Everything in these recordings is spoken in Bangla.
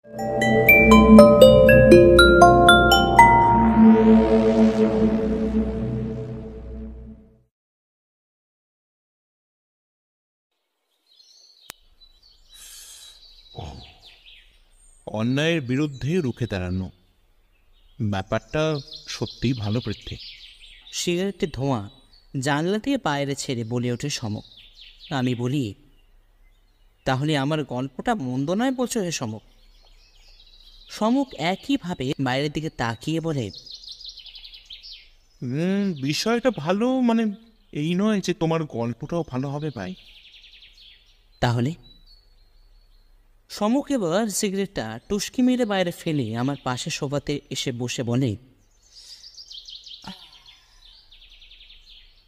অন্যায়ের বিরুদ্ধে রুখে দাঁড়ানো, ব্যাপারটা সত্যিই ভালো পৃথ্বী। সিগারেটের ধোঁয়া জানলা দিয়ে বাইরে ছেড়ে বলে ওঠে সমক। আমি বলি, তাহলে আমার গল্পটা মন্দ নয় বলছো হে সমক? সমক একইভাবে বাইরের দিকে তাকিয়ে বলে, বিষয়টা ভালো, মানে এই নয় যে তোমার গল্পটাও ভালো হবে ভাই। তাহলে? সমক এবার সিগারেটটা টুস্কি মেরে বাইরে ফেলে আমার পাশে সোফাতে এসে বসে বলে,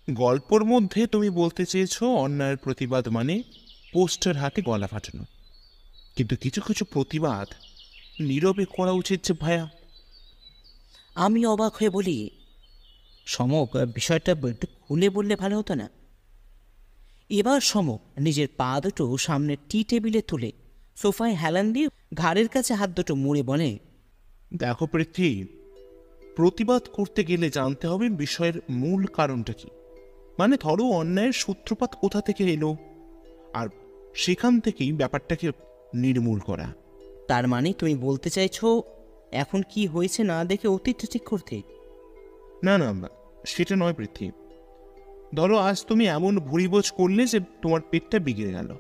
গল্পর মধ্যে তুমি বলতে চেয়েছো অন্যায়ের প্রতিবাদ মানে পোস্টার হাতে গলা ফাটানো, কিন্তু কিছু কিছু প্রতিবাদ নীরবে করা উচিত যে ভাইয়া। আমি অবাক হয়ে বলি, সমক বিষয়টা একটু খুলে বললে ভালো হতো না? এবার সমক নিজের পা দুটো সামনে টি টেবিলে তুলে সোফায় হেলান দিয়ে ঘাড়ের কাছে হাত দুটো মুড়ে বলে, দেখো পৃথ্বী, প্রতিবাদ করতে গেলে জানতে হবে বিষয়ের মূল কারণটা কি। মানে ধরো অন্যায়ের সূত্রপাত কোথা থেকে এলো, আর সেখান থেকেই ব্যাপারটাকে নির্মূল করা। তার মানে তুমি বলতে চাইছো এখন কি হয়েছে না দেখে অতীতটা ঠিক করতে? না না, সেটা নয় পৃথ্বী। ধরো আজ তুমি এমন ভুঁড়িবোঝ করলে যে তোমার পেটটা বিগড়ে গেল।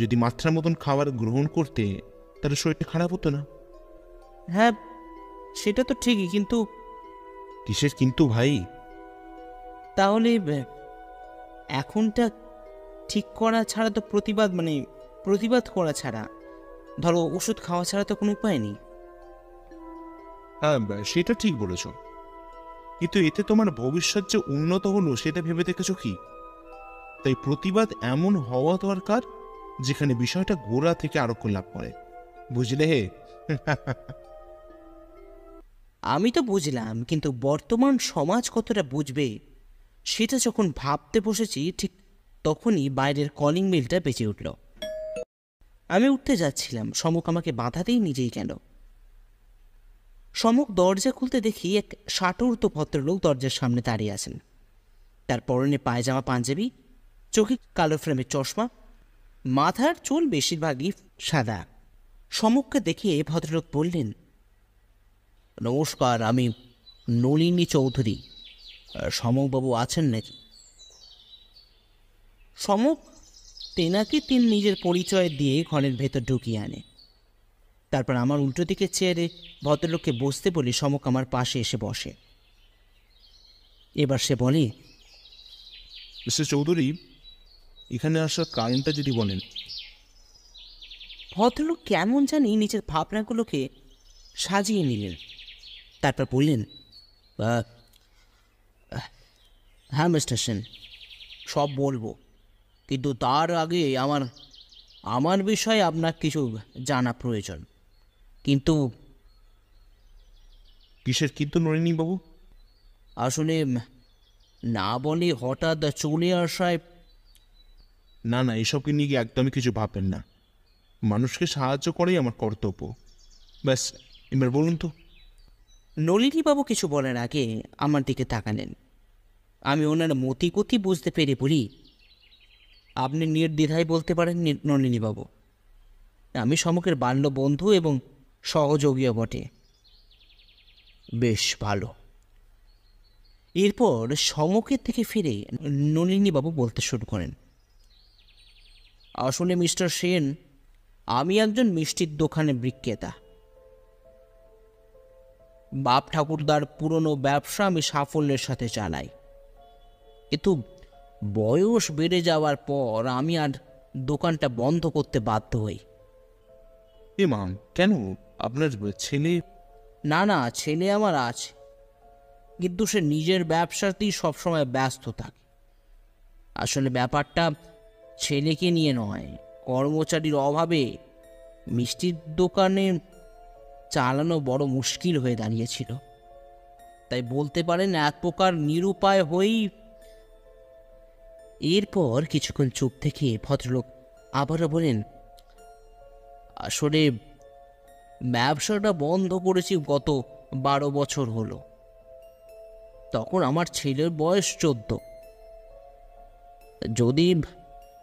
যদি মাত্রার মতন খাবার গ্রহণ করতে, তাহলে শরীরটা খারাপ হতো না। হ্যাঁ, সেটা তো ঠিকই, কিন্তু কিসের কিন্তু ভাই? তাহলে এখনটা ঠিক করা ছাড়া তো প্রতিবাদ করা ছাড়া, ধরো ওষুধ খাওয়া ছাড়া তো কোনো উপায় নেই। হ্যাঁ, সেটা ঠিক বলেছ, কিন্তু এতে তোমার ভবিষ্যৎ যে উন্নত হলো সেটা ভেবে দেখেছ কি? তাই প্রতিবাদ এমন হওয়া দরকার যেখানে বিষয়টা গোড়া থেকে আরোগ্য লাভ করে, বুঝলে হে? আমি তো বুঝলাম, কিন্তু বর্তমান সমাজ কতটা বুঝবে সেটা যখন ভাবতে বসেছি, ঠিক তখনই বাইরের কলিং বেলটা বেজে উঠল। আমি উঠতে যাচ্ছিলাম, সমক আমাকে বাধাতেই নিজেই গেল। সমক দরজা খুলতে দেখি এক ষাটোর্ধ্ব ভদ্রলোক দরজার সামনে দাঁড়িয়ে আছেন। তার পরনে পায়জামা পাঞ্জাবি, চোখে কালো ফ্রেমের চশমা, মাথার চুল বেশিরভাগই সাদা। সমককে দেখে ভদ্রলোক বললেন, নমস্কার, আমি নলিনী চৌধুরী। সমকবাবু আছেন নাকি? সমক তেনাকে নিজের পরিচয় দিয়ে ঘরের ভেতর ঢুকিয়ে আনে। তারপর আমার উল্টো দিকে চেয়ারে ভদ্রলোককে বসতে বলি সমক আমার পাশে এসে বসে। এবার সে বলে, মিস্টার চৌধুরী, এখানে আসার কারণটা যদি বলেন। ভদ্রলোক কেমন জানি নিজের ভাবনাগুলোকে সাজিয়ে নিলেন। তারপর বললেন, হ্যাঁ মিস্টার সেন, সব বলবো, কিন্তু তার আগে আমার বিষয়ে আপনার কিছু জানা প্রয়োজন। কিন্তু কিসের কিন্তু নলিনী বাবু? আসলে না বলে হঠাৎ চলে আসায়। না না, এসবকে নিয়ে গিয়ে একদমই কিছু ভাববেন না। মানুষকে সাহায্য করাই আমার কর্তব্য। ব্যাস, এবার বলুন তো। নলিনীবাবু কিছু বলার আগে আমার দিকে তাকালেন। আমি ওনার মতিগতি বুঝতে পেরে বলি, আপনি নির্দ্বিধায় বলতে পারেন নলিনীবাবু, আমি সমকের বাল্য বন্ধু এবং সহযোগীও বটে। বেশ ভালো। এরপর সমকের থেকে ফিরে নলিনীবাবু বলতে শুরু করেন, আসলে মিস্টার সেন, আমি একজন মিষ্টির দোকানে বিক্রেতা। বাপ ঠাকুরদার পুরনো ব্যবসা আমি সাফল্যের সাথে চালাই, কিন্তু বয়স বেড়ে যাওয়ার পর আমি আর দোকানটা বন্ধ করতে বাধ্য হই। এ মা, কেন? আপনার ছেলে? না না, ছেলে আমার আছে, কিন্তু সে নিজের ব্যবসাতেই সবসময় ব্যস্ত থাকে। আসলে ব্যাপারটা ছেলেকে নিয়ে নয়, কর্মচারীর অভাবে মিষ্টির দোকানে চালানো বড় মুশকিল হয়ে দাঁড়িয়েছিল। তাই বলতে পারেন এক প্রকার নিরুপায় হয়েই। এরপর কিছুক্ষণ চুপ থেকে ভদ্রলোক আবারও বলেন, আসলে ব্যবসাটা বন্ধ করেছি গত 12 বছর হলো। তখন আমার ছেলের বয়স 14। যদি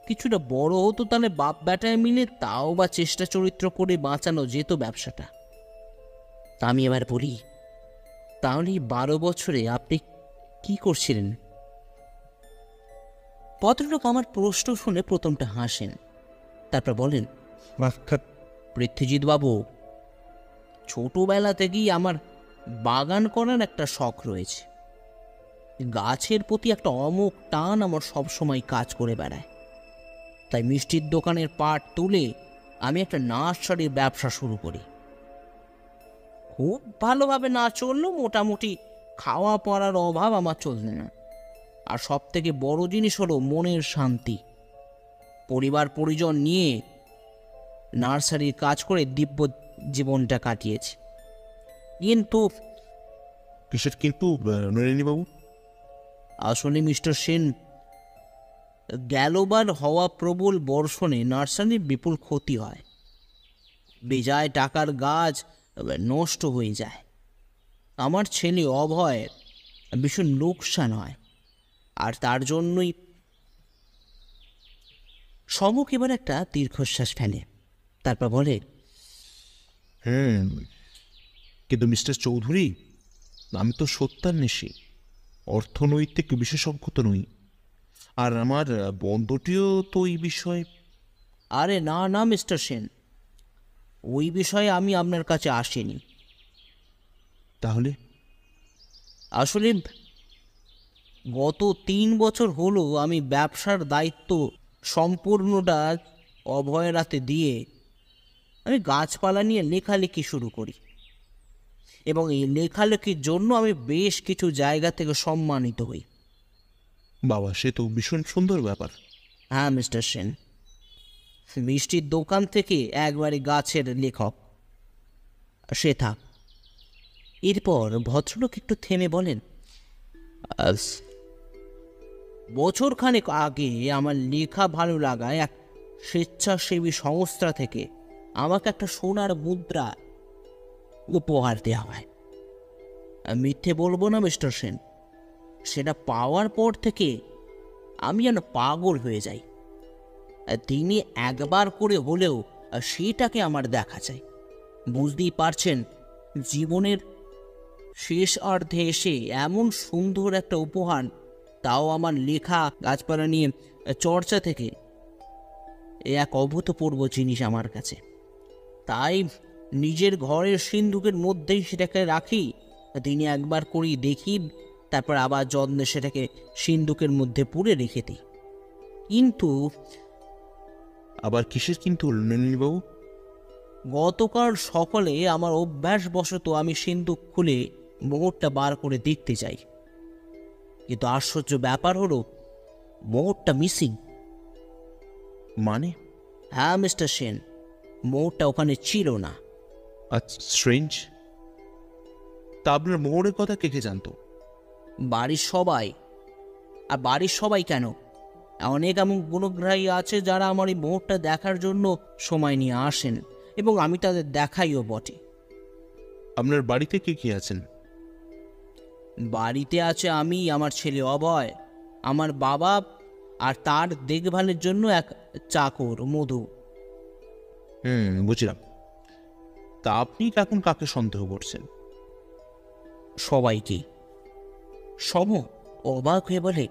কিছুটা বড় হতো তাহলে বাপ বেটায় মিলে তাও বা চেষ্টা চরিত্র করে বাঁচানো যেত ব্যবসাটা। তা আমি এবার বলি, তাহলে এই 12 বছরে আপনি কি করছিলেন? ভদ্রলোক আমার প্রশ্ন শুনে প্রথমটা হাসেন, তারপর বলেন, পৃথ্বীজিৎ বাবু, ছোটবেলা থেকেই আমার বাগান করার একটা শখ রয়েছে। গাছের প্রতি একটা অমোঘ টান আমার সবসময় কাজ করে বেড়ায়। তাই মিষ্টির দোকানের পাট তুলে আমি একটা নার্সারির ব্যবসা শুরু করি। খুব ভালোভাবে না চললেও মোটামুটি খাওয়া পড়ার অভাব আমার চলছে না। আর সব থেকে বড় জিনিস হলো মনের শান্তি। পরিবার পরিজন নিয়ে নার্সারির কাজ করে দিব্য জীবনটা কাটিয়েছি। কিন্তু কিসের কিন্তু, নলিনীবাবু? আসলে মিস্টার সেন, গেলবার হওয়া প্রবল বর্ষণে নার্সারির বিপুল ক্ষতি হয়। বেজায় টাকার গাছ নষ্ট হয়ে যায়। আমার ছেলে অভয়ের ভীষণ লোকসান হয়। আর তার জন্যই সমক এবার একটা দীর্ঘশ্বাস ফেলে, তারপর বলে, হ্যাঁ, কিন্তু মিস্টার চৌধুরী, আমি তো সত্যান্বেষী, অর্থনৈতিক বিশেষজ্ঞ তো নই। আর আমার বন্ধুটিও তো এই বিষয়ে। আরে না না মিস্টার সেন, ওই বিষয়ে আমি আপনার কাছে আসিনি। তাহলে? আসলে গত 3 বছর হলো আমি ব্যবসার দায়িত্ব সম্পূর্ণটা অভয়ের হাতে দিয়ে আমি গাছপালা নিয়ে লেখালেখি শুরু করি। এবং এই লেখালেখির জন্য আমি বেশ কিছু জায়গা থেকে সম্মানিত হই। বাবা, সে তো ভীষণ সুন্দর ব্যাপার। হ্যাঁ মিস্টার সেন, মিষ্টির দোকান থেকে একবারে গাছের লেখক সে থাক। এরপর ভদ্রলোক একটু থেমে বলেন, বছরখানেক আগে আমার লেখা ভালো লাগায় এক স্বেচ্ছাসেবী সংস্থা থেকে আমাকে একটা সোনার মুদ্রা উপহার দেওয়া হয়। মিথ্যে বলবো না মিস্টার সেন, সেটা পাওয়ার পর থেকে আমি যেন পাগল হয়ে যাই। দিনে একবার করে হলেও সেটাকে আমার দেখা চাই। বুঝতেই পারছেন, জীবনের শেষ অর্ধে এসে এমন সুন্দর একটা উপহার, তাও আমার লেখা গাছপালা নিয়ে চর্চা থেকে, এ এক অভূতপূর্ব জিনিস আমার কাছে। তাই নিজের ঘরের সিন্ধুকের মধ্যেই সেটাকে রাখি, দিনে একবার করেই দেখি, তারপর আবার যত্নে সেটাকে সিন্ধুকের মধ্যে পুরে রেখে দিই। কিন্তু আবার কিসের কিন্তু, নলিনীবাবু? গতকাল সকালে আমার অভ্যাসবশত আমি সিন্ধুক খুলে মোহরটা বার করে দেখতে চাই, কিন্তু আশ্চর্য ব্যাপার হলো মোহরটা মিসিং। মানে? হ্যাঁ মিস্টার সেন, মোহরটা ওখানে ছিল না। আচ্ছা, স্ট্রেঞ্জ। তা আপনার মোহরের কথা কে কে জানতো? বাড়ির সবাই। আর বাড়ির সবাই কেন, অনেক এমন গুণগ্রাহী আছে যারা আমার এই মোহরটা দেখার জন্য সময় নিয়ে আসেন, এবং আমি তাদের দেখাইও বটে। আপনার বাড়িতে কে কে আছেন? বাড়িতে আছে আমি, আমার ছেলে অভয়, আমার বাবা, আর তার দেখভালের জন্য এক চাকর মধু। বুঝলাম। তা আপনি এখন কাকে সন্দেহ করছেন? সবাইকে। সম অবাক হয়ে বলে,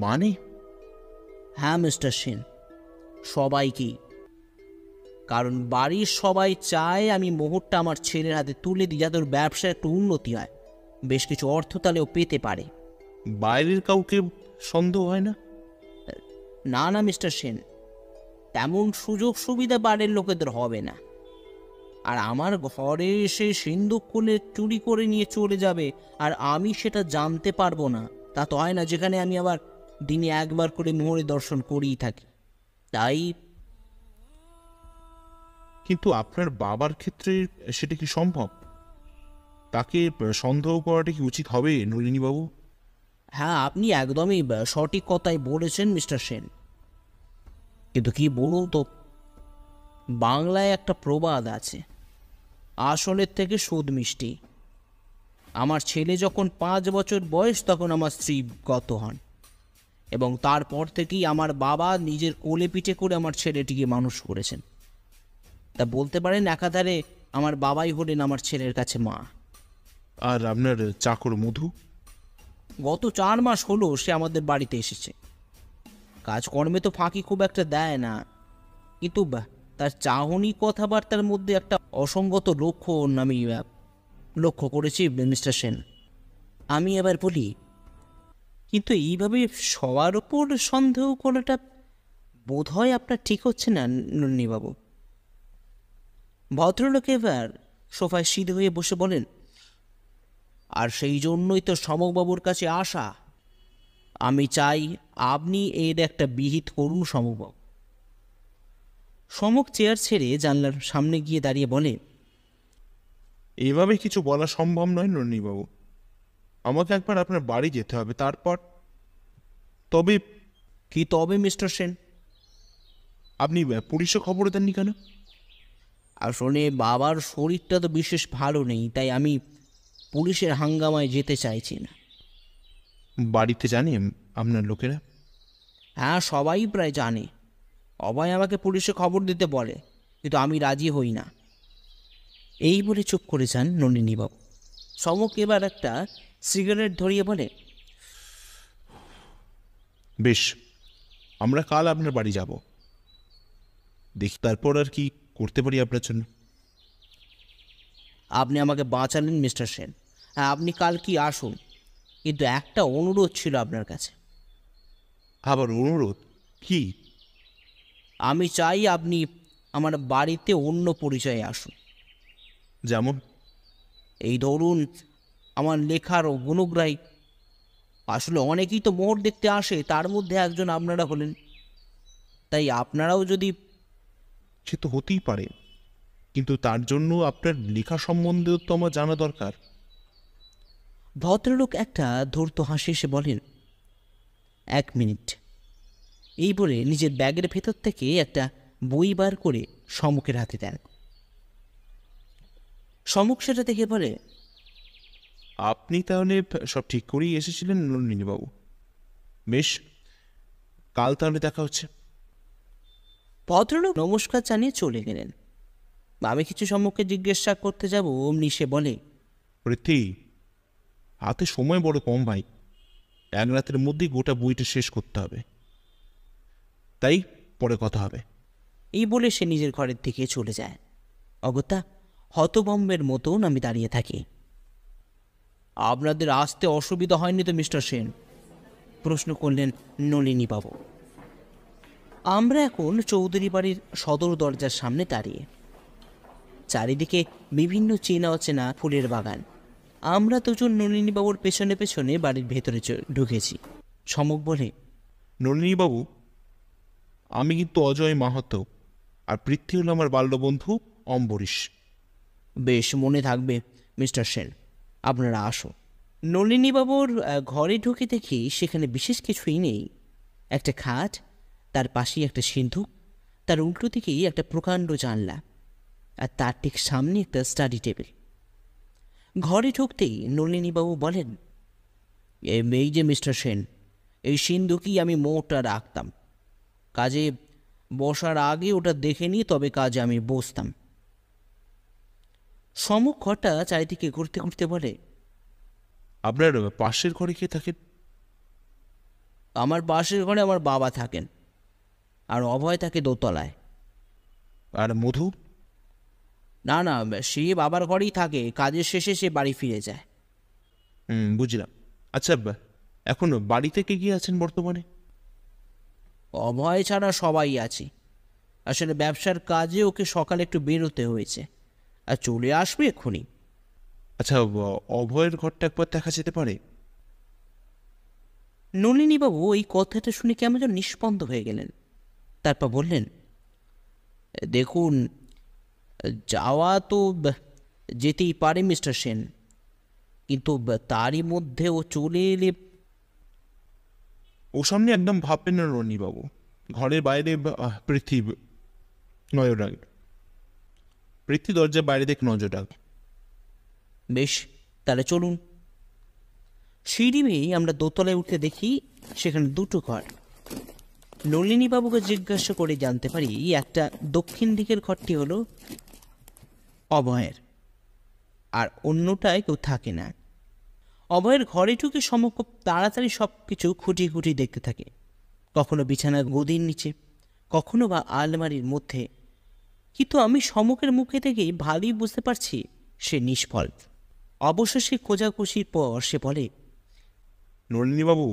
মানে? হ্যাঁ মিস্টার সেন, সবাইকেই। কারণ বাড়ির সবাই চায় আমি মোহরটা আমার ছেলের হাতে তুলে দিই, যাতে ওর ব্যবসায় একটু উন্নতি হয়, বেশ কিছু অর্থ তাহলেও পেতে পারে। বাইরের কাউকে সন্দেহ হয় না? না না মিস্টার সেন, তেমন সুযোগ সুবিধা বাড়ির লোকেদের হবে না। আর আমার ঘরে এসে সিন্ধুক খুলে চুরি করে নিয়ে চলে যাবে আর আমি সেটা জানতে পারবো না, তা তো হয় না, যেখানে আমি আবার দিনে একবার করে মোহরে দর্শন করেই থাকি। তাই। কিন্তু আপনার বাবার ক্ষেত্রে সেটা কি সম্ভব? তাকে সন্দেহ করাটা কি উচিত হবে, নলিনীবাবু? হ্যাঁ, আপনি একদমই সঠিক কথাই বলেছেন মিস্টার সেন। কিন্তু কি বলুন তো, বাংলায় একটা প্রবাদ আছে, আসলের থেকে সুদ মিষ্টি। আমার ছেলে যখন 5 বছর বয়স তখন আমার স্ত্রী গত হন, এবং তারপর থেকেই আমার বাবা নিজের কোলে পিঠে করে আমার ছেলেটিকে মানুষ করেছেন। তা বলতে পারেন একাধারে আমার বাবাই হলেন আমার ছেলের কাছে মা। আর আপনার চাকর মধু? গত 4 মাস হলো সে আমাদের বাড়িতে এসেছে। কাজকর্মে তো ফাঁকি খুব একটা দেয় না, কিন্তু তার চাহনি কথাবার্তার মধ্যে একটা অসঙ্গত লক্ষণ আমি লক্ষ্য করেছি মিস্টার সেন। আমি এবার বলি, কিন্তু এইভাবে সবার ওপর সন্দেহ করাটা বোধ হয় আপনার ঠিক হচ্ছে না নন্দিনীবাবু। ভদ্রলোক এবার সোফায় সিধে হয়ে বসে বলেন, আর সেই জন্যই তো সমকবাবুর কাছে আসা। আমি চাই আপনি এর একটা বিহিত করুন সমকবাবু। সমক চেয়ার ছেড়ে জানলার সামনে গিয়ে দাঁড়িয়ে বলে, এভাবে কিছু বলা সম্ভব নয় নন্দিনীবাবু। আমাকে একবার আপনার বাড়ি যেতে হবে, তারপর। তবে কি তবে মিস্টার সেন? আপনি পুলিশে খবর দেননি কেন? আসলে বাবার শরীরটা তো বিশেষ ভালো নেই, তাই আমি পুলিশের হাঙ্গামায় যেতে চাইছি না। বাড়িতে জানি আপনার লোকেরা? হ্যাঁ, সবাই প্রায় জানে। অভয় আমাকে পুলিশে খবর দিতে বলে, কিন্তু আমি রাজি হই না। এই বলে চুপ করে যান নন্দিনীবাবু। সমক এবার একটা সিগারেট ধরিয়ে বলে, বেশ, আমরা কাল আপনার বাড়ি যাব, দেখি তারপর আর কি করতে পারি আপনার জন্য। আপনি আমাকে বাঁচালেন মিস্টার সেন। হ্যাঁ, আপনি কাল কি আসুন, কিন্তু একটা অনুরোধ ছিল আপনার কাছে। আবার অনুরোধ? কি? আমি চাই আপনি আমার বাড়িতে অন্য পরিচয়ে আসুন। যেমন? এই ধরুন, আমার লেখার ও গুণগ্রাহী। আসলে অনেকেই তো মোহর দেখতে আসে, তার মধ্যে একজন আপনারা হলেন। তাই আপনারাও যদি... সে তো হতেই পারে, কিন্তু তার জন্য আপনার লেখা সম্বন্ধেও তো আমার জানা দরকার। ভদ্রলোক একটা ধূর্ত হাসি এসে বলেন, 1 মিনিট। এই বলে নিজের ব্যাগের ভেতর থেকে একটা বই বার করে সমুখের হাতে দেন। সমুখ সেটা দেখে বলে, আপনি তাহলে সব ঠিক করেই এসেছিলেন নন্দিনীবাবু। বেশ, কাল তাহলে দেখা হচ্ছে। ভদ্রলোক নমস্কার জানিয়ে চলে গেলেন। আমি কিছু সম্মুখে জিজ্ঞাসা করতে যাব, অমনি সে বলে, পৃথ্বী, হাতে সময় বড় কম ভাই। 1 রাতের মধ্যেই গোটা বইটা শেষ করতে হবে, তাই পরে কথা হবে। এই বলে সে নিজের ঘরের দিকে চলে যায়। অগত্যা হতভম্বের মতন আমি দাঁড়িয়ে থাকি। আপনাদের আসতে অসুবিধা হয়নি তো মিস্টার সেন? প্রশ্ন করলেন নলিনীবাবু। আমরা এখন চৌধুরী বাড়ির সদর দরজার সামনে দাঁড়িয়ে। চারিদিকে বিভিন্ন চেনা অচেনা ফুলের বাগান। আমরা দুজন নলিনীবাবুর পেছনে পেছনে বাড়ির ভেতরে ঢুকেছি। সমক বলে, নলিনীবাবু, আমি কিন্তু অজয় মাহাতো, আর পৃথ্বী হল আমার বাল্যবন্ধু অম্বরীশ। বেশ, মনে থাকবে মিস্টার সেন, আপনারা আসো। নলিনীবাবুর ঘরে ঢুকে দেখি সেখানে বিশেষ কিছুই নেই। একটা খাট, তার পাশেই একটা সিন্ধুক, তার উল্টো দিকেই একটা প্রকাণ্ড জানলা, আর তার ঠিক সামনে একটা স্টাডি টেবিল। ঘরে ঢুকতেই নলিনীবাবু বলেন, এই যে মিস্টার সেন, এই সিন্ধুকই আমি মোটটা রাখতাম। কাজে বসার আগে ওটা দেখে নিয়ে তবে কাজে আমি বসতাম। সমুখ ঘরটা চারিদিকে ঘুরতে ঘুরতে বলে, আপনার পাশের ঘরে কে থাকেন? আমার পাশের ঘরে আমার বাবা থাকেন, আর অভয় থাকে দোতলায়। আর মধু? না না, সে বাবার ঘরেই থাকে, কাজের শেষে সে বাড়ি ফিরে যায়। বুঝলাম। আচ্ছা, এখন বাড়িতে কে গিয়ে আছেন বর্তমানে? অভয় ছাড়া সবাই আছে। আসলে ব্যবসার কাজে ওকে সকালে একটু বেরোতে হয়েছে, আর চলে আসবে এক্ষুনি। আচ্ছা, অভয়ের ঘরটা একবার দেখা যেতে পারে? নলিনীবাবু এই কথাটা শুনে কেমন যেন নিষ্পন্দ হয়ে গেলেন। তারপর বললেন, দেখুন, যাওয়া তো যেতেই পারে মিস্টার সেন, কিন্তু তারই মধ্যে ও চলে এলে... ও সামনে একদম ভাববেন না রনিবাবু। ঘরের বাইরে পৃথিবী নয়ন। পৃথ্বী দরজার বাইরে থেকে নজর ডাক। বেশ, তাহলে চলুন। সিঁড়ি বেয়ে আমরা দোতলায় উঠতে দেখি সেখানে দুটো ঘর। নলিনীবাবুকে জিজ্ঞাসা করে জানতে পারি একটা দক্ষিণ দিকের ঘরটি হলো অভয়ের, আর অন্যটায় কেউ থাকে না। অভয়ের ঘরে ঢুকে সম খুব তাড়াতাড়ি সব কিছু খুঁটিয়ে খুঁটিয়ে দেখতে থাকে, কখনো বিছানার গদির নিচে, কখনো বা আলমারির মধ্যে। কিন্তু আমি সমকের মুখে থেকেই ভালোই বুঝতে পারছি সে নিষ্ফল। অবশেষে খোঁজাখুঁজির পর সে বলে, নলিনীবাবু,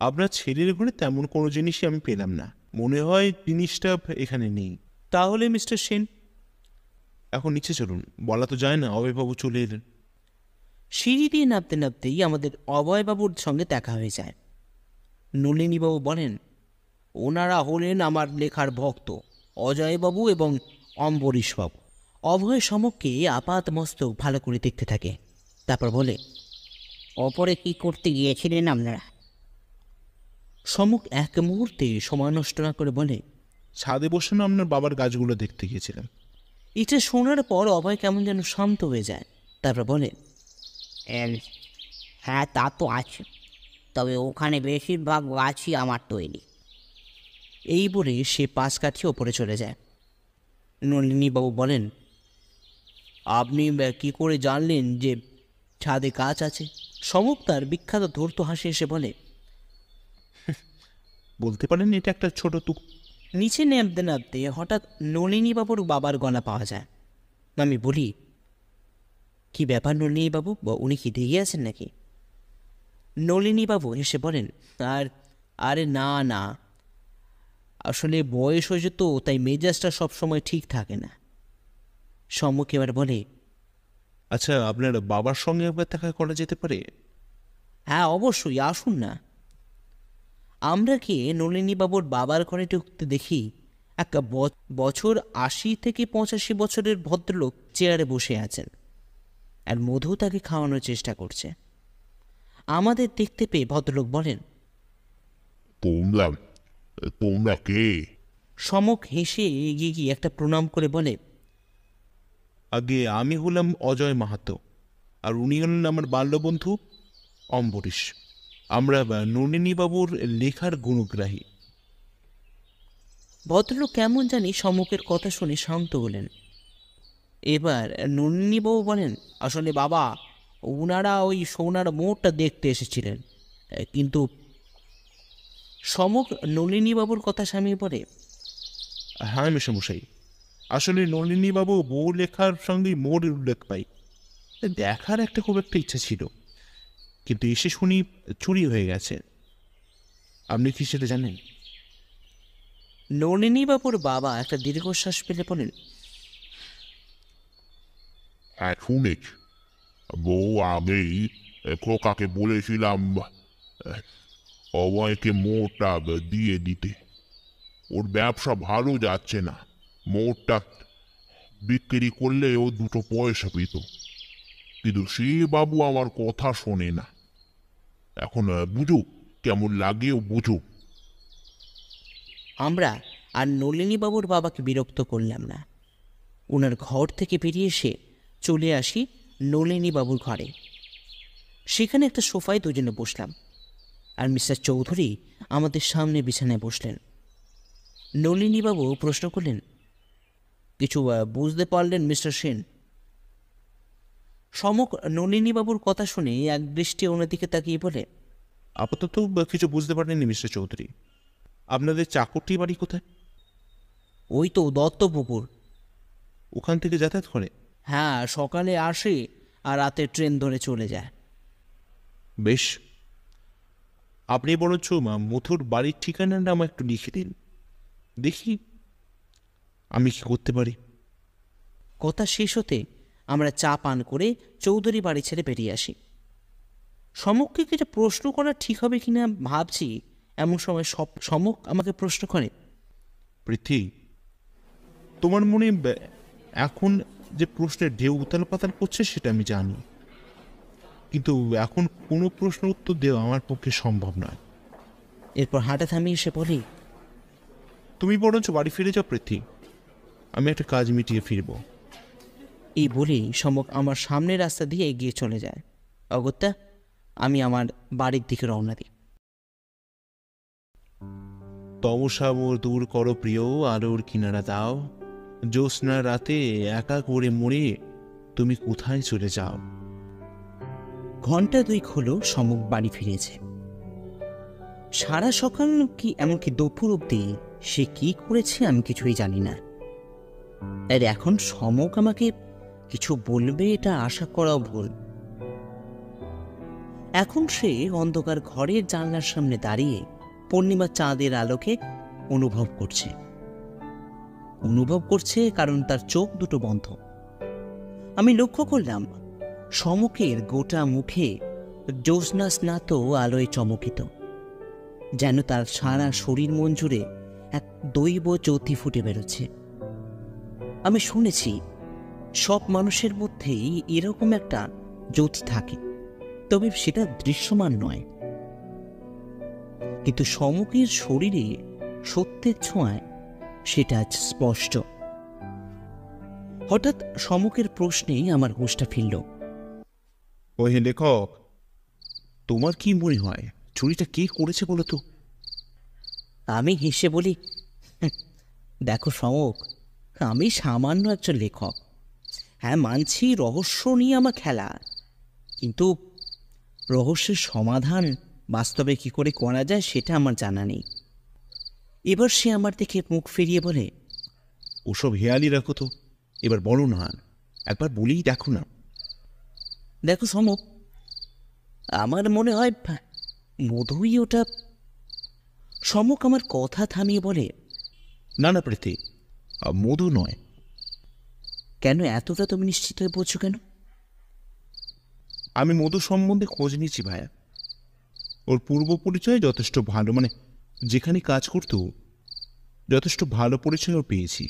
আপনার ছেলের ঘরে তেমন কোনো জিনিসই আমি পেলাম না। মনে হয় জিনিসটা এখানে নেই। তাহলে মিস্টার সেন? এখন নিচে চলুন, বলা তো যায় না অভয়বাবু চলে এলেন। সিঁড়ি দিয়ে নামতে নামতেই আমাদের অভয়বাবুর সঙ্গে দেখা হয়ে যায়। নলিনীবাবু বলেন, ওনারা হলেন আমার লেখার ভক্ত অজয়বাবু এবং অম্বরীশবাবু। অভয় সমককে আপাত মস্তক ভালো করে দেখতে থাকে, তারপর বলে, ওপরে কি করতে গিয়েছিলেন আপনারা? সমক এক মুহূর্তে সময় নষ্ট না করে বলে, ছাদে বসে না আপনার বাবার গাছগুলো দেখতে গিয়েছিলাম। এটা শোনার পর অভয় কেমন যেন শান্ত হয়ে যায়। তারপর বলে, হ্যাঁ, তা তো আছে, তবে ওখানে বেশিরভাগ গাছই আমার তৈরি। এই বলে সে পাশ কাঠিয়ে ওপরে চলে যায়। নলিনীবাবু বলেন, আপনি কি করে জানলেন যে ছাদে গাছ আছে? সমক তার বিখ্যাত ধূর্ত হাসি এসে বলে, বলতে পারেন এটা একটা ছোট নিচে নামতে নামতে হঠাৎ নলিনীবাবুর বাবার গলা পাওয়া যায়। আমি বলি, কি ব্যাপার নলিনীবাবু, উনি কি রেগে আছেন নাকি? নলিনীবাবু এসে বলেন, আরে না না, আসলে বয়স হয়েছে তো, তাই মেজাজটা সবসময় ঠিক থাকে না। সম্মুখ এবার বলে, আচ্ছা, আপনার বাবার সঙ্গে একবার দেখা করা যেতে পারে? হ্যাঁ অবশ্যই, আসুন না। আমরা কি নলিনীবাবুর বাবার ঘরে ঢুকতে দেখি একটা বছর ৮০ থেকে ৮৫ বছরের ভদ্রলোক চেয়ারে বসে আছেন, আর মধু তাকে খাওয়ানোর চেষ্টা করছে। আমাদের দেখতে পেয়ে ভদ্রলোক বলেন, তোমরা তোমরা কে? সমক হেসে এগিয়ে গিয়ে একটা প্রণাম করে বলে, আগে আমি হলাম অজয় মাহাতো, আর উনি হলেন আমার বাল্যবন্ধু অম্বরীশ। আমরা নলিনীবাবুর লেখার গুণগ্রাহী। ভদ্রলোক কেমন জানি সমকের কথা শুনে শান্ত হলেন। এবার নলিনীবাবু বলেন, আসলে বাবা, ওনারা ওই সোনার মোড়টা দেখতে এসেছিলেন, কিন্তু সমক নলিনীবাবুর কথা স্বামী বলে, হ্যাঁ মেশামশাই, আসলে নলিনীবাবু বউ লেখার সঙ্গে মোড়ের উল্লেখ পাই। দেখার একটা খুব একটা ইচ্ছা ছিল, কিন্তু এসে শুনি চুরি হয়ে গেছে। আপনি কি সেটা জানেন? নলিনীবাবুর বাবা একটা দীর্ঘশ্বাস ফেলে বলেন, হ্যাঁ, শুনেছি। বউ আগেই খোকাকে বলেছিলাম অভয়কে মোড়টা দিয়ে দিতে। ওর ব্যবসা ভালো যাচ্ছে না, মোড়টা বিক্রি করলে ও দুটো পয়সা পেত, কিন্তু সে বাবু আমার কথা শোনে না। এখন বুঝুক, কেমন লাগে ও বুঝুক। আমরা আর নলিনীবাবুর বাবাকে বিরক্ত করলাম না। ওনার ঘর থেকে বেরিয়ে এসে চলে আসি নলিনীবাবুর ঘরে। সেখানে একটা সোফায় দুজনে বসলাম, আর মিস্টার চৌধুরী আমাদের সামনে বিছানায় বসলেন। নলিনীবাবু প্রশ্ন করলেন, কিছু বুঝতে পারলেন মিস্টার সেন? সমক নলিনীবাবুর কথা শুনে এক দৃষ্টি ওনার দিকে তাকিয়ে বলে, আপাতত কিছু বুঝতে পারেননি মিস্টার চৌধুরী। আপনাদের চাকরটি বাড়ি কোথায়? ওই তো দত্তপুকুর। ওখান থেকে যাতায়াত করে? হ্যাঁ, সকালে আসে আর রাতে ট্রেন ধরে চলে যায়। বেশ, আপনি বরঞ্চ মথুর বাড়ির ঠিকানাটা আমার একটু লিখে দিন, দেখি আমি কি করতে পারি। কথা শেষ হতে আমরা চা পান করে চৌধুরী বাড়ি ছেড়ে বেরিয়ে আসি। সমককে কিছু প্রশ্ন করা ঠিক হবে কিনা ভাবছি, এমন সময় সমক আমাকে প্রশ্ন করে, পৃথ্বী, তোমার মনে এখন যে প্রশ্নের ঢেউ উতাল পাতাল করছে সেটা আমি জানি, কিন্তু এখন কোনো প্রশ্ন উত্তর দেওয়া আমার পক্ষে সম্ভব নয়। এরপর হাঁটা থামিয়ে এসে বলি, তুমি বরঞ্চ বাড়ি ফিরে যাও পৃথ্বী, আমি একটা কাজ মিটিয়ে ফিরব। এই বলেই সমক আমার সামনের রাস্তা দিয়ে এগিয়ে চলে যায়। অগত্যা আমি আমার বাড়ির দিকে রওনা দিই। তমসা মোর দূর করো প্রিয়, আলোর কিনারা দাও, জ্যোৎস্না রাতে একা করে মরে তুমি কোথায় চলে যাও। ঘন্টা 2 হলো সমক বাড়ি ফিরেছে। সারা সকাল কি এমনকি দুপুর অব্দি সে কি করেছে আমি কিছুই জানি না। আর এখন সমক আমাকে কিছু বলবে এটা আশা করাও ভুল। এখন সে অন্ধকার ঘরের জানলার সামনে দাঁড়িয়ে পূর্ণিমা চাঁদের আলোকে অনুভব করছে কারণ তার চোখ দুটো বন্ধ। আমি লক্ষ্য করলাম সমকের গোটা মুখে জ্যোৎস্না স্নাত আলোয় চমকিত, যেন তার সারা শরীর মন জুড়ে এক দৈব জ্যোতি ফুটে বেরোচ্ছে। আমি শুনেছি সব মানুষের মধ্যেই এরকম একটা জ্যোতি থাকে, তবে সেটা দৃশ্যমান নয়। কিন্তু সমকের শরীরে সত্যের ছোঁয়ায় সেটা আজ স্পষ্ট। হঠাৎ সমকের প্রশ্নেই আমার হুঁশটা ফিরল। ওহে লেখক, তোমার কি মনে হয় চুরিটা কে করেছে বলো তো? আমি হেসে বলি, দেখো সমক, আমি সামান্য একজন লেখক। হ্যাঁ, মানছি রহস্য নিয়ে আমার খেলা, কিন্তু রহস্যের সমাধান বাস্তবে কি করে করা যায় সেটা আমার জানা নেই। এবার সে আমার দিকে মুখ ফিরিয়ে বলে, ওসব হেয়ালি রাখো তো, এবার বলো না, একবার বলেই দেখো না। দেখো সমক, আমার মনে হয় মধুই ওটা। সমক আমার কথা থামিয়ে বলে, না না প্রীতি, মধু নয়। কেন এতটা তুমি নিশ্চিত হয়ে বলছো কেন? আমি মধু সম্বন্ধে খোঁজ নিয়েছি ভাইয়া। ওর পূর্ব পরিচয় যথেষ্ট ভালো, মানে যেখানে কাজ করতো যথেষ্ট ভালো পরিচয় ওর পেয়েছি,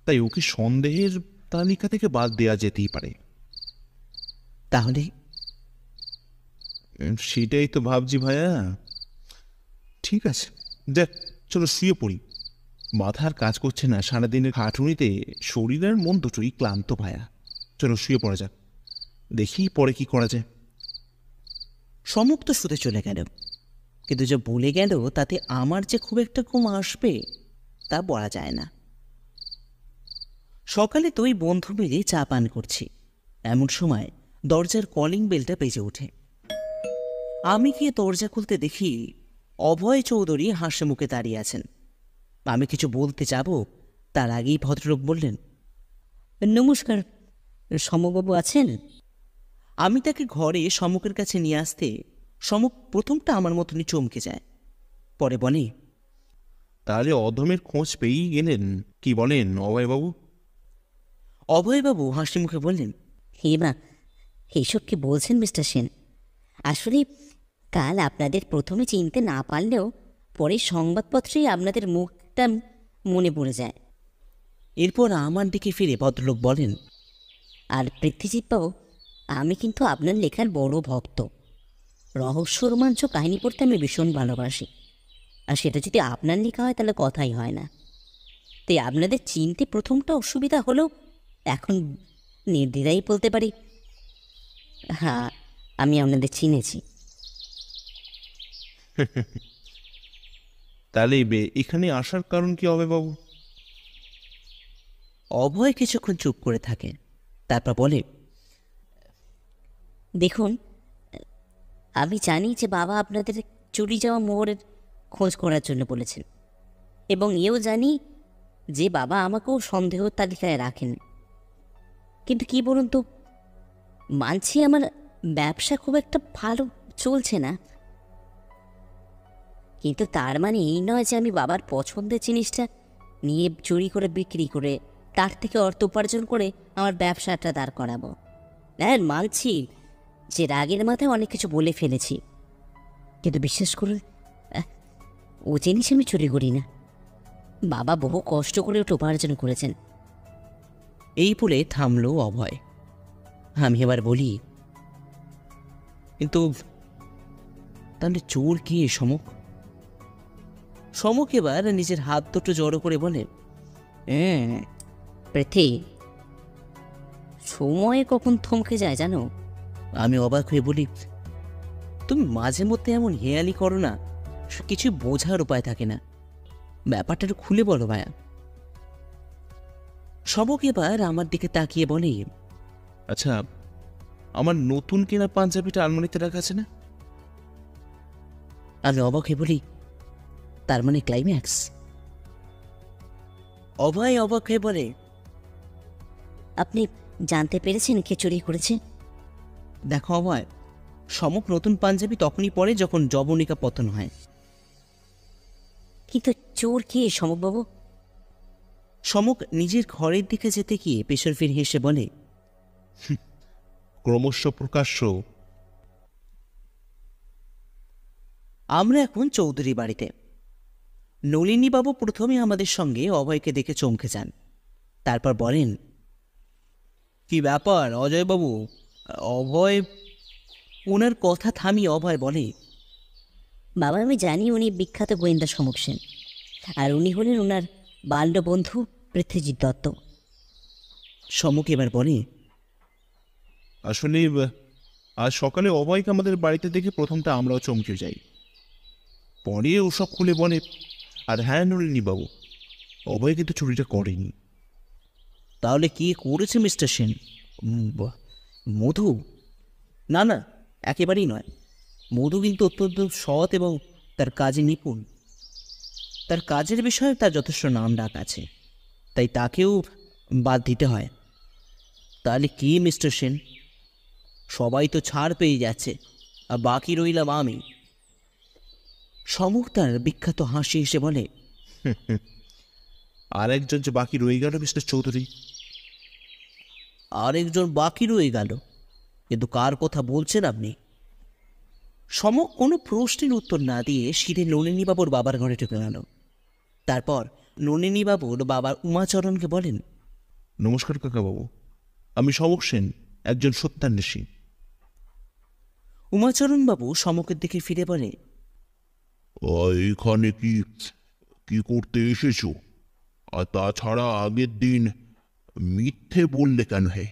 তাই ওকে সন্দেহের তালিকা থেকে বাদ দেওয়া যেতেই পারে। তাহলে সেটাই তো ভাবছি ভাইয়া। ঠিক আছে, দেখ, চলো শুয়ে পড়ি। মাথার কাজ করছে না, সারাদিনের খাটুনিতে শরীর আর মন দুটোই ক্লান্ত ভাইয়া। চলো শুয়ে পড়া যাক, দেখি পরে কি করা যায়। সমক তো শুতে চলে গেল, কিন্তু যে বলে গেল তাতে আমার যে খুব একটা ঘুম আসবে তা বলা যায় না। সকালে দুই বন্ধু মিলে চা পান করছি, এমন সময় দরজার কলিং বেলটা বেজে ওঠে। আমি গিয়ে দরজা খুলতে দেখি অভয় চৌধুরী হাসি মুখে দাঁড়িয়ে আছেন। আমি কিছু বলতে যাব, তার আগেই ভদ্রলোক বললেন, নমস্কার, সমবাবু আছেন? আমি তাকে ঘরে সমকের কাছে নিয়ে আসতে সমক প্রথমটা আমার মতনই চমকে যায়, পরে বলে, তাহলে অধমের খোঁজ পেয়েই গেলেন, কি বলেন অভয়বাবু? অভয়বাবু হাসি মুখে বললেন, হে মা, এইসব কি বলছেন মিস্টার সেন? আসলে কাল আপনাদের প্রথমে চিনতে না পারলেও পরে সংবাদপত্রেই আপনাদের মুখটা মনে পড়ে যায়। এরপর আমার দিকে ফিরে ভদ্রলোক বলেন, আর পৃথ্বীজিৎ বাবু, আমি কিন্তু আপনার লেখার বড় ভক্ত। রহস্য রোমাঞ্চ কাহিনী পড়তে আমি ভীষণ ভালোবাসি, আর সেটা যদি আপনার লেখা হয় তাহলে কথাই হয় না। তাই আপনাদের চিনতে প্রথমটা অসুবিধা হলেও এখন নির্দ্বিধাই বলতে পারি, হ্যাঁ, আমি আপনাদের চিনেছি। তাহলে এখানে আসার কারণ কি অভয়বাবু? অভয় কিছুক্ষণ চুপ করে থাকে, তারপর বলে, দেখুন, আমি জানি যে বাবা আপনাদের চুরি যাওয়া মোহরের খোঁজ করার জন্য বলেছেন, এবং এও জানি যে বাবা আমাকেও সন্দেহ তালিকায় রাখেন। কিন্তু কি বলুন তো, মানছি আমার ব্যবসা খুব একটা ভালো চলছে না, কিন্তু তার মানে এই নয় যে আমি বাবার পছন্দের জিনিসটা নিয়ে চুরি করে বিক্রি করে তার থেকে অর্থ উপার্জন করে আমার ব্যবসাটা দাঁড় করাবো। হ্যাঁ, মানছি যে রাগের মাথায় অনেক কিছু বলে ফেলেছি, কিন্তু বিশ্বাস করুন, ও জিনিস আমি চুরি করি না। বাবা বহু কষ্ট করে ওটা উপার্জন করেছেন। এই বলে থামলো অভয়। আমি এবার বলি, কিন্তু তাহলে চোর কি সমক? সমক এবার নিজের হাত দুটো জড়ো করে বলে, পৃথ্বী, সময়ে কখন থমকে যায় জানো? আমি অবাক হয়ে বলি, তুমি মাঝে মধ্যে এমন হেয়ালি করো না, কিছু বোঝার উপায় থাকে না। ব্যাপারটা একটু খুলে বলো ভাইয়া। সবক এবার আমার দিকে তাকিয়ে বলে, আচ্ছা, আমার নতুন কেনা পাঞ্জাবিটা আলমারিতে রাখা আছে না? আমি অবাক হয়ে বলি, তার মানে ক্লাইম্যাক্স? অভয় অবাক হয়ে বলে, আপনি জানতে পেরেছেন কে চুরি করেছে? দেখো অভয়, সমক নতুন পাঞ্জাবি তখনই পরে যখন যবনিকা পতন হয়। কিন্তু চোর কে সমকবাবু? সমক নিজের ঘরের দিকে যেতে গিয়ে পেছন ফিরে হেসে বলে, ক্রমশ প্রকাশ্য। আমরা এখন চৌধুরী বাড়িতে। নলিনীবাবু প্রথমে আমাদের সঙ্গে অভয়কে দেখে চমকে যান। তারপর বলেন, কি ব্যাপার অজয়বাবু? অভয়। ওনার কথা থামিয়ে অভয় বলে, বাবা, আমি জানি উনি বিখ্যাত গোয়েন্দা সমক সেন, আর উনি হলেন ওনার বাল্যবন্ধু পৃথ্বীজিৎ দত্ত। সমক এবার বলে, আসলে আজ সকালে অভয়কে আমাদের বাড়িতে দেখে প্রথমটা আমরাও চমকে যাই, পরে ওসব খুলে বলে। আর হ্যাঁ নলিনী বাবু, অভয় কিন্তু চুরিটা করেনি। তাহলে কি করেছে মিস্টার সেন? মধু? না না, একেবারেই নয়। মধু কিন্তু অত্যন্ত সৎ এবং তার কাজে নিপুণ। তার কাজের বিষয়ে তার যথেষ্ট নাম ডাক আছে, তাই তাকেও বাদ দিতে হয়। তাহলে কি মিস্টার সেন? সবাই তো ছাড় পেয়ে যাচ্ছে, আর বাকি রইলাম আমি। সমক তার বিখ্যাত হাসি এসে বলে, আর একজন যে বাকি রয়ে গেল মিস্টার চৌধুরী। আরেকজন বাকি রয়ে গেল, কিন্তু কার কথা বলছেন আপনি? সমক কোনো প্রশ্নের উত্তর না দিয়ে সিধে নলিনীবাবুর বাবার ঘরে ঢুকে গেল। তারপর নলিনীবাবুর বাবার উমাচরণকে বলেন, নমস্কার কাকাবাবু, আমি সমক সেন, একজন সত্যান্বেষী। উমাচরণবাবু সমকের দিকে ফিরে বলে, এখানে কি কি করতে এসেছো? আর তাছাড়া আগের দিন মিথ্যে বললে কেন? হে,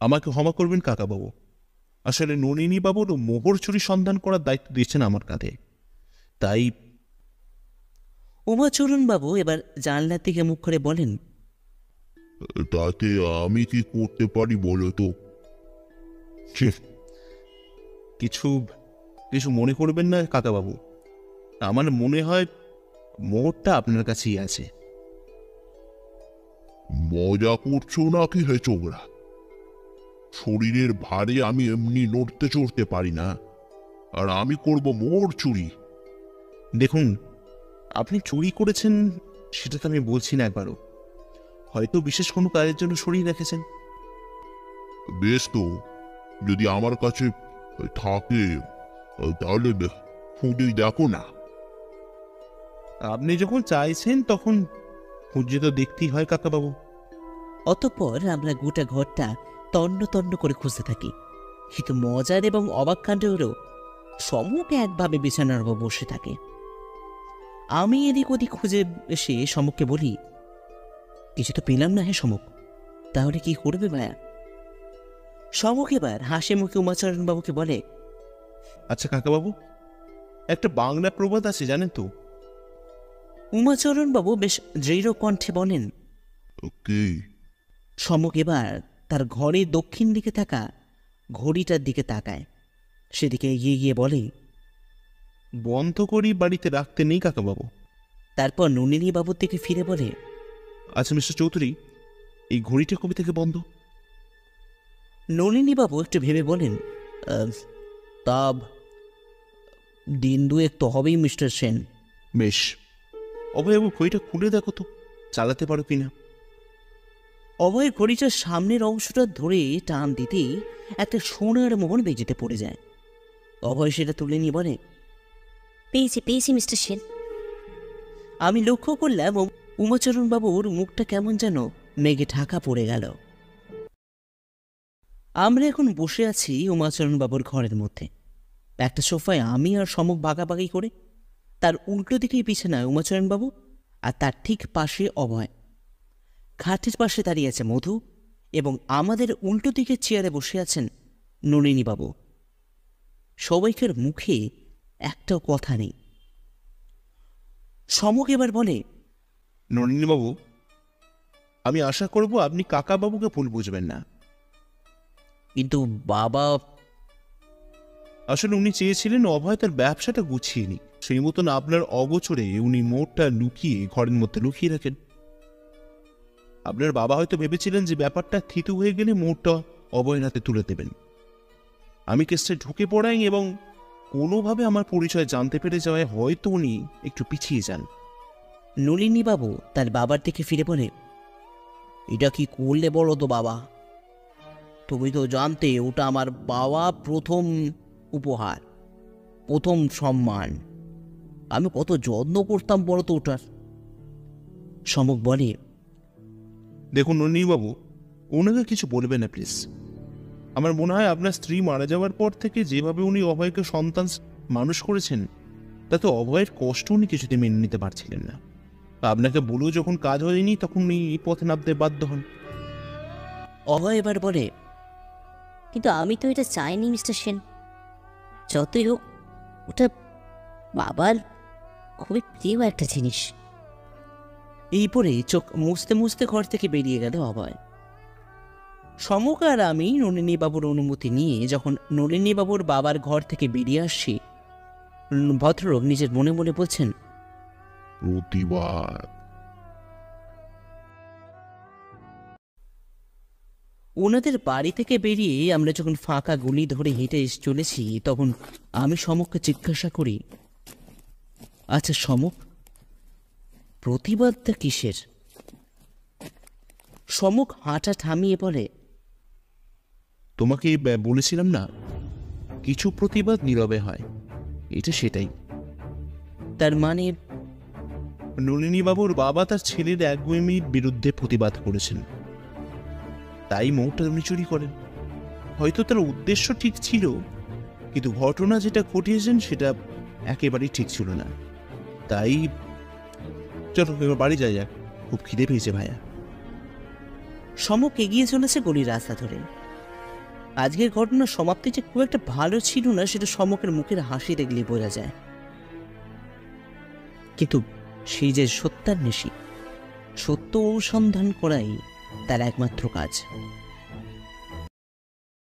আমাকে ক্ষমা করবেন কাকাবাবু, আসলে নলিনী বাবুর মোহর চুরি সন্ধান করার দায়িত্ব দিয়েছেন আমার কাঁধে, তাই। উমাচরণবাবু এবার জানলার দিকে মুখ করে বলেন, তাতে আমি কি করতে পারি বলো তো? কিছু কিছু মনে করবেন না কাকাবাবু, আমার মনে হয় মোহরটা আপনার কাছেই আছে। মজা করছো নাকি হে চোখরা? শরীরের ভারে আমি এমনি নড়তে চড়তে পারি না, আর আমি করব মোর চুরি? দেখুন, আপনি চুরি করেছেন সেটা তো আমি বলছি না একবারও, হয়তো বিশেষ কোনো কাজের জন্য সরিয়ে রেখেছেন। বেশ, তো যদি আমার কাছে থাকে তাহলে খুঁজে দেখো না। আপনি যখন চাইছেন তখন খুঁজে তো দেখতেই হয় কাকাবাবু। অতঃপর আমরা গোটা ঘরটা তন্ন তন্ন করে খুঁজতে থাকি, কিন্তু মজার এবং অবাক কাণ্ড হলো সমক একভাবে বিছানার উপর বসে থাকে। আমি এদিক ওদিক খুঁজে এসে সমককে বলি, কিছু তো পেলাম না হে সমক, তাহলে কি করবে ভাইয়া? সমক এবার হাসি মুখে উমাচরণবাবুকে বলে, আচ্ছা কাকাবাবু, একটা বাংলা প্রবাদ আছে জানেন তো? উমাচরণবাবু বেশ দৃঢ় কণ্ঠে বলেন। কি? সমক এবার তার ঘরের দক্ষিণ দিকে থাকা ঘড়িটার দিকে তাকায়, সেদিকে এগিয়ে গিয়ে বলে, বন্ধ করি বাড়িতে রাখতে নেই কাকাবাবু। তারপর নলিনী বাবুর দিকে ফিরে বলে, আচ্ছা মিস্টার চৌধুরী, এই ঘড়িটা কবে থেকে বন্ধ? নলিনীবাবু একটু ভেবে বলেন, তা দিন দুয়েক তো হবেই মিস্টার সেন। বেশ, অভয়বাবু ঘড়িটা খুলে দেখো তো, চালাতে পারো কিনা। অভয় ঘড়িটার সামনের অংশটা ধরে টান দিতেই একটা সোনার মোহর বেজেতে পড়ে যায়। অভয় সেটা তুলে নিয়ে বলে, পেয়েছি পেয়েছি মিস্টার সেন। আমি লক্ষ্য করলাম উমাচরণবাবুর মুখটা কেমন যেন মেঘে ঢাকা পড়ে গেল। আমরা এখন বসে আছি উমাচরণবাবুর ঘরের মধ্যে, একটা সোফায় আমি আর সমক ভাগাভাগি করে। তার উল্টো দিকেই বিছানায় উমাচরণবাবু, আর তার ঠিক পাশে অভয়। খাটের পাশে দাঁড়িয়ে আছে মধু, এবং আমাদের উল্টো দিকের চেয়ারে বসে আছেন নলিনীবাবু। সবাইকার মুখে একটাও কথা নেই। সমক এবার বলে, নলিনীবাবু, আমি আশা করব আপনি কাকাবাবুকে ভুল বুঝবেন না। কিন্তু বাবা, আসলে উনি চেয়েছিলেন অভয় তার ব্যবসাটা গুছিয়ে নিক, সেই মতন আপনার অগোচরে উনি মোড়টা লুকিয়ে ঘরের মধ্যে লুকিয়ে রাখেন। আপনার বাবা হয়তো ভেবেছিলেন যে ব্যাপারটা থিতু হয়ে গেলে মোড়টা অভয়ের হাতে তুলে দেবেন। আমি কেসটা ঢুকে পড়াই এবং কোনোভাবে আমার পরিচয় জানতে পেরে যাওয়ায় হয়তো উনি একটু পিছিয়ে যান। নলিনীবাবু তার বাবার দিকে ফিরে বলে, এটা কি করলে বলো তো বাবা? তুমি তো জানতে ওটা আমার বাবা প্রথম উপহার, প্রথম সম্মান। আমি কত যত্ন করতাম বলো তো ওটার। সমক বলে, দেখুন নলিনীবাবু, ওনাকে কিছু বলবেন না প্লিজ। আমার মনে হয় আপনার স্ত্রী মারা যাওয়ার পর থেকে যেভাবে উনি অভয়কে সন্তান মানুষ করেছেন, তাতে অভয়ের কষ্ট উনি কিছুতে মেনে নিতে পারছিলেন না। আপনাকে বলেও যখন কাজ হয়নি তখন উনি এই পথে নামতে বাধ্য হন। অভয় এবার বলে, কিন্তু আমি তো এটা চাইনি মিস্টার সেন। যতই হোক ওটা বাবার খুবই প্রিয় একটা জিনিস। এই পরে চোখ মুছতে মুছতে ঘর থেকে বেরিয়ে গেল অভয়। সমক আর আমি নলিনীবাবুর অনুমতি নিয়ে যখন নলিনীবাবুর বাবার ঘর থেকে বেরিয়ে আসছি, ভদ্রলোক নিজের মনে মনে বলছেন, প্রতিবাদ। ওনাদের বাড়ি থেকে বেরিয়ে আমরা যখন ফাঁকা গলি ধরে হেঁটে চলেছি, তখন আমি সমককে জিজ্ঞাসা করি, আচ্ছা সমক, প্রতিবাদটা কিসের? সমক হাঁটা থামিয়ে বলে, তোমাকে বলেছিলাম না, কিছু প্রতিবাদ নীরবে হয়, এটা সেটাই। তার মানে? নলিনীবাবুর বাবা তার ছেলের একগুঁয়েমির বিরুদ্ধে প্রতিবাদ করেছেন, তাই মোড়টা উনি চুরি করেন। হয়তো তার উদ্দেশ্য ঠিক ছিল, কিন্তু ঘটনা যেটা ঘটিয়েছেন সেটা একেবারেই ঠিক ছিল না। তাই চলো এবার বাড়ি যাই যাক, খুব খিদে পেয়েছে ভাইয়া। সমক এগিয়ে চলেছে গলির রাস্তা ধরে। আজকের ঘটনার সমাপ্তি যে খুব একটা ভালো ছিল না সেটা সমকের মুখের হাসি দেখলে বোঝা যায়। কিন্তু সেই যে সত্যান্বেষী, সত্য অনুসন্ধান করাই তার একমাত্র কাজ।